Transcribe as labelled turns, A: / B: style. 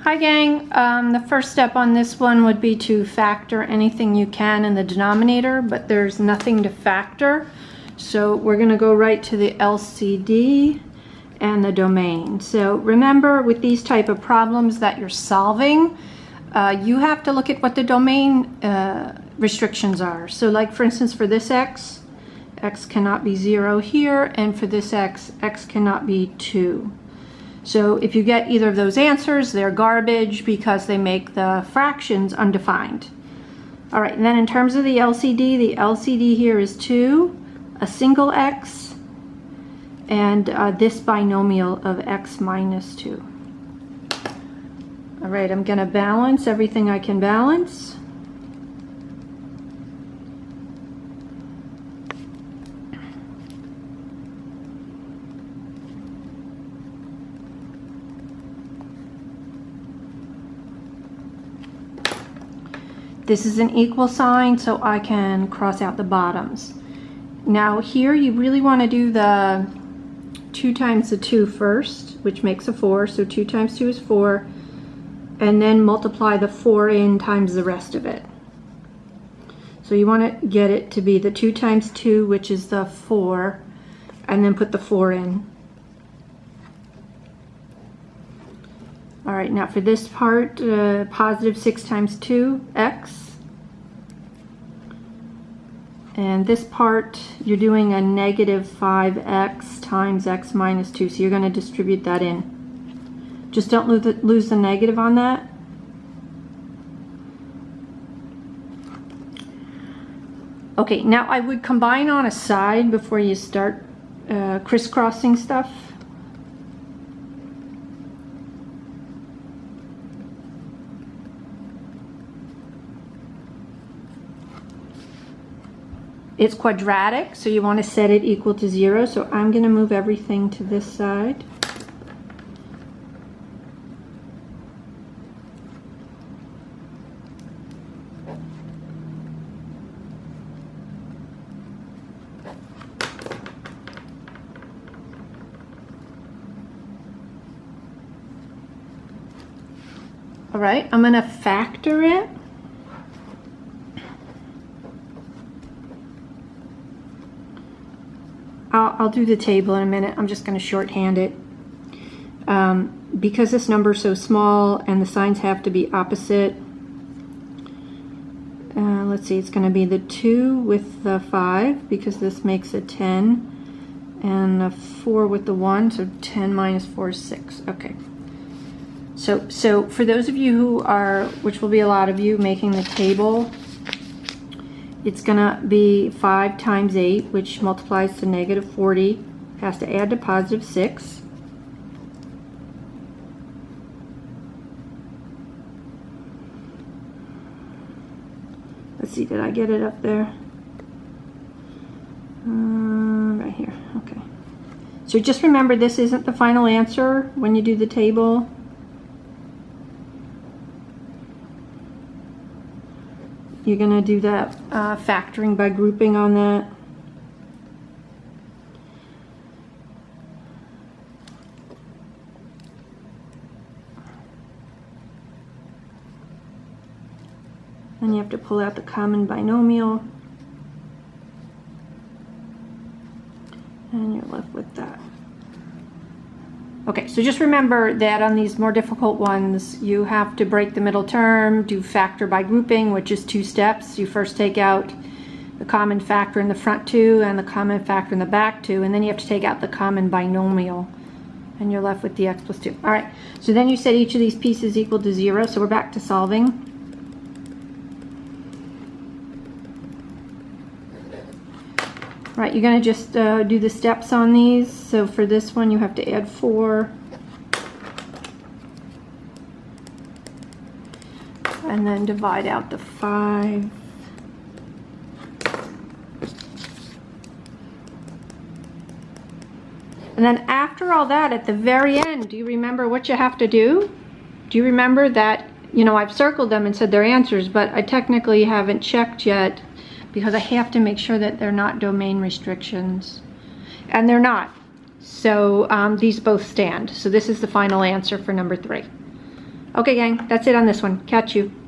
A: Hi gang, the first step on this one would be to factor anything you can in the denominator, but there's nothing to factor. So we're going to go right to the LCD and the domain. So remember with these type of problems that you're solving, you have to look at what the domain restrictions are. So like for instance for this x cannot be 0 here, and for this x cannot be 2. So if you get either of those answers, they're garbage because they make the fractions undefined. All right, and then in terms of the LCD here is 2, a single x, and this binomial of x minus 2. All right, I'm going to balance everything I can balance. This is an equal sign, so I can cross out the bottoms. Now here you really want to do the 2 times the 2 first, which makes a 4. So 2 times 2 is 4. And then multiply the 4 in times the rest of it. So you want to get it to be the 2 times 2, which is the 4, and then put the 4 in. All right, now for this part, positive 6 times 2, x. And this part, you're doing a negative 5x times x minus 2, so you're going to distribute that in. Just don't lose the negative on that. Okay, now I would combine on a side before you start crisscrossing stuff. It's quadratic, so you want to set it equal to 0. So I'm going to move everything to this side. All right, I'm going to factor it. I'll do the table in a minute. I'm just going to shorthand it. Because this number is so small and the signs have to be opposite, let's see, it's going to be the 2 with the 5 because this makes a 10, and the 4 with the 1, so 10 minus 4 is 6. Okay. So for those of you who are, which will be a lot of you, making the table, it's going to be 5 times 8, which multiplies to negative 40. Has to add to positive 6. Let's see, did I get it up there? Right here. Okay. So just remember, this isn't the final answer when you do the table. You're going to do that factoring by grouping on that. Then you have to pull out the common binomial. And you're left with that. Okay, so just remember that on these more difficult ones, you have to break the middle term, do factor by grouping, which is 2 steps. You first take out the common factor in the front 2 and the common factor in the back 2, and then you have to take out the common binomial, and you're left with the x plus 2. All right, so then you set each of these pieces equal to 0, so we're back to solving. Right, you're going to just do the steps on these. So for this one, you have to add 4. And then divide out the 5. And then after all that, at the very end, do you remember what you have to do? Do you remember that, you know, I've circled them and said they're answers, but I technically haven't checked yet, because I have to make sure that they're not domain restrictions. And they're not. So these both stand. So this is the final answer for number 3. Okay, gang, that's it on this one. Catch you.